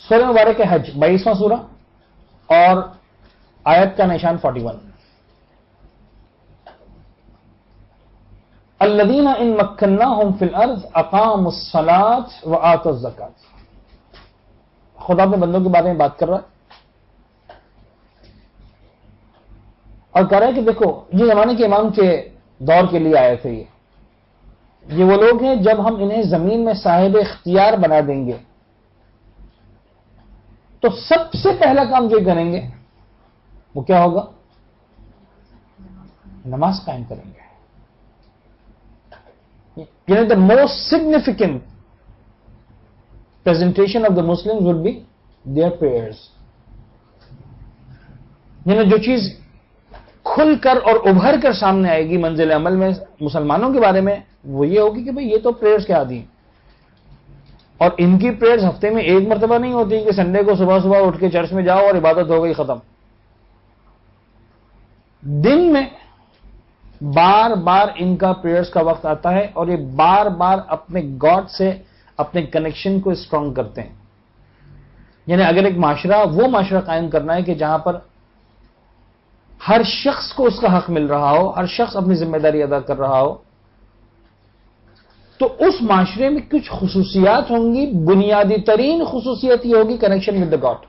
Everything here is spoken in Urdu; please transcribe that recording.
سورہ مبارک حج 22واں سورہ اور آیت کا نشان 41. الذین ان مکناہم فی الارض اقاموا الصلاۃ وآتوا الزکاۃ. خدا اپنے بندوں کے بارے میں بات کر رہا ہے اور کہہ رہا ہے کہ دیکھو یہ زمانے کے امام کے دور کے لیے آئے تھے. یہ وہ لوگ ہیں جب ہم انہیں زمین میں صاحب اختیار بنا دیں گے تو سب سے پہلا کام جو کریں گے وہ کیا ہوگا؟ نماز قائم کریں گے. یعنی the most significant presentation of the Muslim would be their prayers. یعنی جو چیز کھل کر اور ابھر کر سامنے آئے گی منزل عمل میں مسلمانوں کے بارے میں وہ یہ ہوگی کہ بھئی یہ تو پریئرز کے عادی ہیں اور ان کی پریئرز ہفتے میں ایک مرتبہ نہیں ہوتی کہ سنڈے کو صبح صبح اٹھ کے چرچ میں جاؤ اور عبادت ہو گئی ختم. دن میں بار بار ان کا پریئرز کا وقت آتا ہے اور یہ بار بار اپنے گاڈ سے اپنے کنیکشن کو اسٹرانگ کرتے ہیں. یعنی اگر ایک معاشرہ وہ معاشرہ قائم کرنا ہے کہ جہاں پر ہر شخص کو اس کا حق مل رہا ہو, ہر شخص اپنی ذمہ داری ادا کر رہا ہو, تو اس معاشرے میں کچھ خصوصیات ہوں گی. بنیادی ترین خصوصیت یہ ہوگی کنیکشن ود دا گاڈ.